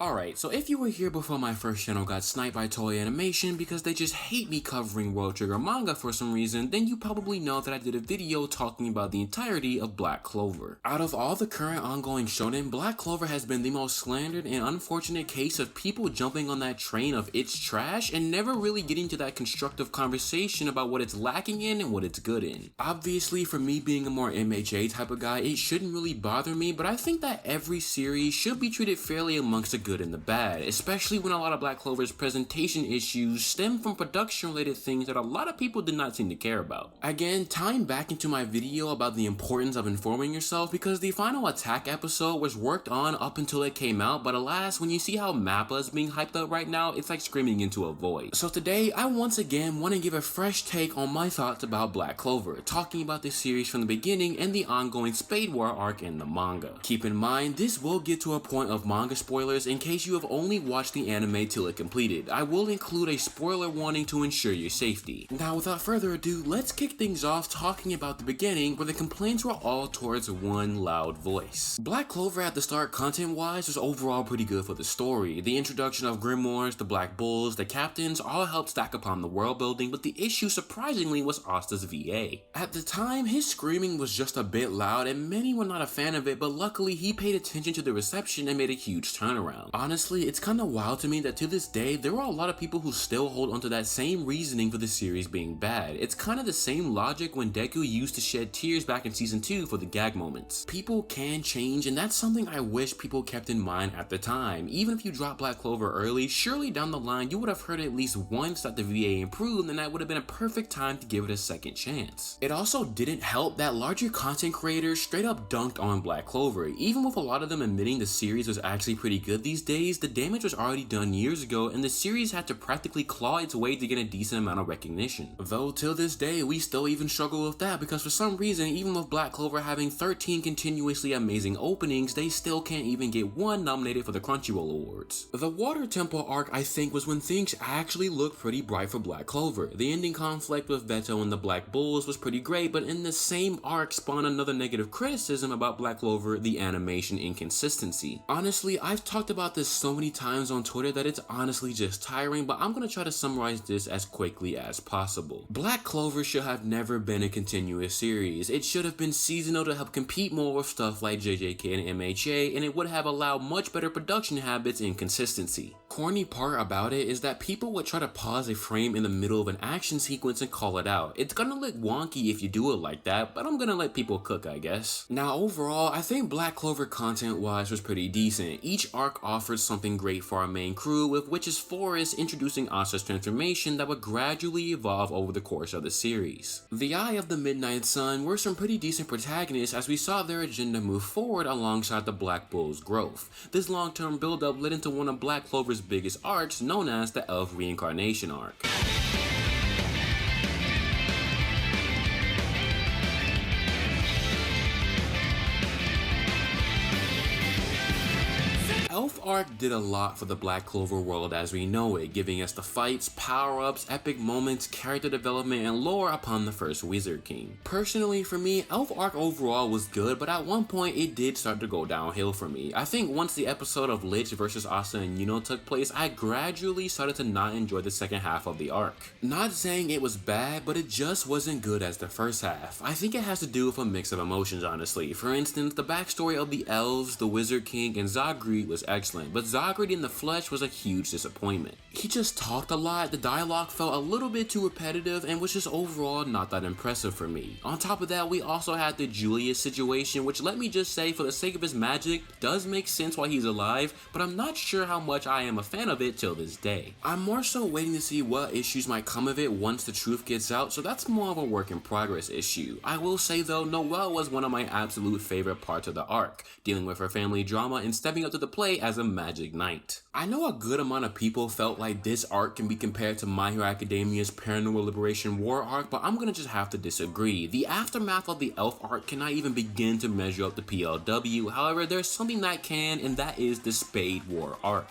Alright, so if you were here before my first channel got sniped by Toei Animation because they just hate me covering World Trigger manga for some reason, then you probably know that I did a video talking about the entirety of Black Clover. Out of all the current ongoing shonen, Black Clover has been the most slandered and unfortunate case of people jumping on that train of it's trash and never really getting to that constructive conversation about what it's lacking in and what it's good in. Obviously, for me being a more MHA type of guy, it shouldn't really bother me, but I think that every series should be treated fairly amongst the good and the bad, especially when a lot of Black Clover's presentation issues stem from production related things that a lot of people did not seem to care about. Again, tying back into my video about the importance of informing yourself, because the final attack episode was worked on up until it came out, but alas, when you see how Mappa is being hyped up right now, it's like screaming into a void. So today, I once again want to give a fresh take on my thoughts about Black Clover, talking about this series from the beginning and the ongoing Spade War arc in the manga. Keep in mind, this will get to a point of manga spoilers in case you have only watched the anime till it completed. I will include a spoiler warning to ensure your safety. Now without further ado, let's kick things off talking about the beginning where the complaints were all towards one loud voice. Black Clover at the start content wise was overall pretty good for the story. The introduction of Grimoires, the Black Bulls, the captains all helped stack upon the world building, but the issue surprisingly was Asta's VA. At the time, his screaming was just a bit loud and many were not a fan of it, but luckily he paid attention to the reception and made a huge turnaround. Honestly, it's kinda wild to me that to this day, there are a lot of people who still hold onto that same reasoning for the series being bad. It's kinda the same logic when Deku used to shed tears back in season 2 for the gag moments. People can change, and that's something I wish people kept in mind at the time. Even if you dropped Black Clover early, surely down the line you would have heard at least once that the VA improved, and that would have been a perfect time to give it a second chance. It also didn't help that larger content creators straight up dunked on Black Clover. Even with a lot of them admitting the series was actually pretty good these days, the damage was already done years ago and the series had to practically claw its way to get a decent amount of recognition. Though till this day we still even struggle with that because for some reason, even with Black Clover having 13 continuously amazing openings, they still can't even get one nominated for the Crunchyroll Awards. The Water Temple arc I think was when things actually looked pretty bright for Black Clover. The ending conflict with Beto and the Black Bulls was pretty great, but in the same arc spawned another negative criticism about Black Clover, the animation inconsistency. Honestly, I've talked about this so many times on Twitter that it's honestly just tiring, but I'm gonna try to summarize this as quickly as possible. Black Clover should have never been a continuous series. It should have been seasonal to help compete more with stuff like JJK and MHA, and it would have allowed much better production habits and consistency. Corny part about it is that people would try to pause a frame in the middle of an action sequence and call it out. It's gonna look wonky if you do it like that, but I'm gonna let people cook, I guess. Now overall, I think Black Clover content wise was pretty decent. Each arc offered something great for our main crew, with Witch's Forest introducing Asa's transformation that would gradually evolve over the course of the series. The Eye of the Midnight Sun were some pretty decent protagonists as we saw their agenda move forward alongside the Black Bull's growth. This long-term build-up led into one of Black Clover's biggest arcs, known as the Elf Reincarnation arc. Elf arc did a lot for the Black Clover world as we know it, giving us the fights, power-ups, epic moments, character development, and lore upon the first Wizard King. Personally, for me, Elf arc overall was good, but at one point it did start to go downhill for me. I think once the episode of Lich versus Asa and Yuno took place, I gradually started to not enjoy the second half of the arc. Not saying it was bad, but it just wasn't good as the first half. I think it has to do with a mix of emotions, honestly. For instance, the backstory of the elves, the Wizard King, and Zagreed was excellent, but Zagreed in the flesh was a huge disappointment. He just talked a lot, the dialogue felt a little bit too repetitive, and was just overall not that impressive for me. On top of that, we also had the Julius situation, which let me just say, for the sake of his magic, does make sense while he's alive, but I'm not sure how much I am a fan of it till this day. I'm more so waiting to see what issues might come of it once the truth gets out, so that's more of a work in progress issue. I will say though, Noelle was one of my absolute favorite parts of the arc, dealing with her family drama and stepping up to the plate as a magic knight. I know a good amount of people felt like this arc can be compared to My Hero Academia's Paranormal Liberation War arc, but I'm gonna just have to disagree. The aftermath of the Elf arc cannot even begin to measure up to PLW, however there's something that can, and that is the Spade War arc.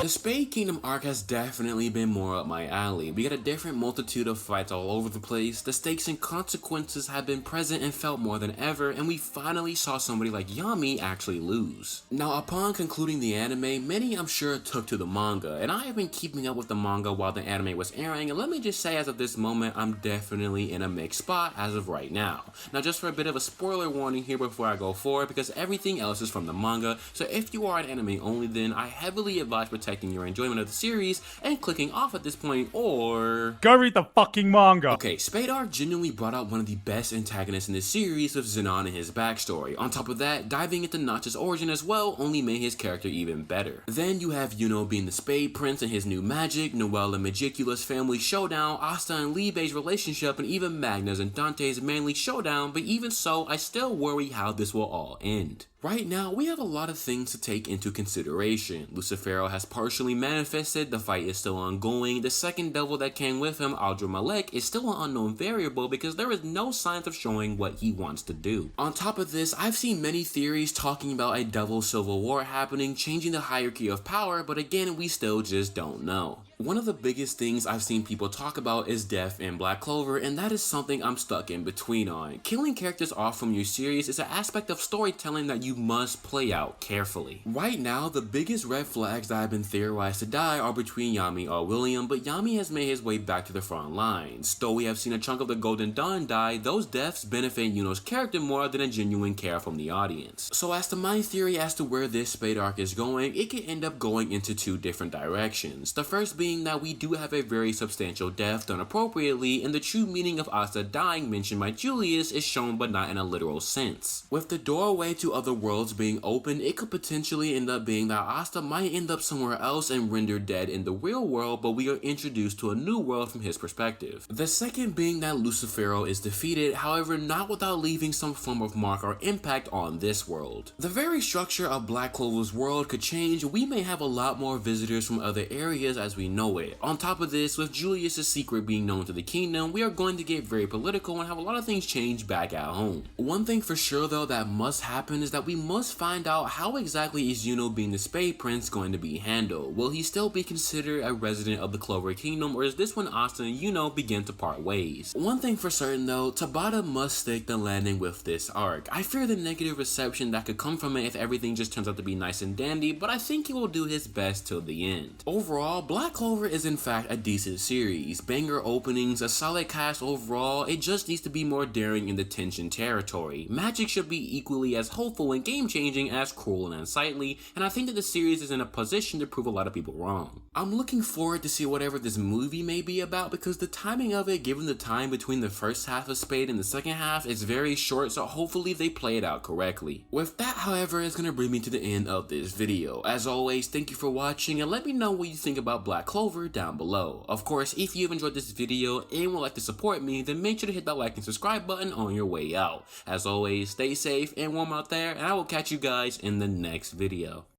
The Spade Kingdom arc has definitely been more up my alley. We got a different multitude of fights all over the place, the stakes and consequences have been present and felt more than ever, and we finally saw somebody like Yami actually lose. Now upon concluding the anime, many I'm sure took to the manga, and I have been keeping up with the manga while the anime was airing, and let me just say as of this moment, I'm definitely in a mixed spot as of right now. Now just for a bit of a spoiler warning here before I go forward, because everything else is from the manga, so if you are an anime only then I heavily advise protecting your enjoyment of the series and clicking off at this point, or go read the fucking manga. Okay, Spade arc genuinely brought out one of the best antagonists in this series with Zenon and his backstory. On top of that, diving into Notch's origin as well only made his character even better. Then you have Yuno being the Spade Prince and his new magic, Noelle and Magicula's family showdown, Asta and Libe's relationship, and even Magna's and Dante's manly showdown, but even so, I still worry how this will all end. Right now, we have a lot of things to take into consideration. Lucifero has partially manifested, the fight is still ongoing, the second devil that came with him, Aldra Malek, is still an unknown variable because there is no signs of showing what he wants to do. On top of this, I've seen many theories talking about a devil civil war happening, changing the hierarchy of power, but again, we still just don't know. One of the biggest things I've seen people talk about is death in Black Clover, and that is something I'm stuck in between on. Killing characters off from your series is an aspect of storytelling that you must play out carefully. Right now, the biggest red flags that have been theorized to die are between Yami or William, but Yami has made his way back to the front lines. Though we have seen a chunk of the Golden Dawn die, those deaths benefit Yuno's character more than a genuine care from the audience. So as to my theory as to where this Spade arc is going, it could end up going into two different directions. The first being that we do have a very substantial death done appropriately, and the true meaning of Asta dying mentioned by Julius is shown but not in a literal sense. With the doorway to other worlds being open, it could potentially end up being that Asta might end up somewhere else and rendered dead in the real world, but we are introduced to a new world from his perspective. The second being that Lucifero is defeated, however not without leaving some form of mark or impact on this world. The very structure of Black Clover's world could change, we may have a lot more visitors from other areas as we know it. On top of this, with Julius' secret being known to the kingdom, we are going to get very political and have a lot of things change back at home. One thing for sure though that must happen is that we must find out how exactly is Yuno being the Spade Prince going to be handled. Will he still be considered a resident of the Clover Kingdom, or is this when Asta and Yuno begin to part ways? One thing for certain though, Tabata must stick the landing with this arc. I fear the negative reception that could come from it if everything just turns out to be nice and dandy, but I think he will do his best till the end. Overall, Black Clover is in fact a decent series. Banger openings, a solid cast overall, it just needs to be more daring in the tension territory. Magic should be equally as hopeful and game-changing as cruel and unsightly, and I think that the series is in a position to prove a lot of people wrong. I'm looking forward to see whatever this movie may be about because the timing of it, given the time between the first half of Spade and the second half, is very short, so hopefully they play it out correctly. With that, however, is going to bring me to the end of this video. As always, thank you for watching and let me know what you think about Black Clover down below. Of course, if you've enjoyed this video and would like to support me, then make sure to hit that like and subscribe button on your way out. As always, stay safe and warm out there, and I will catch you guys in the next video.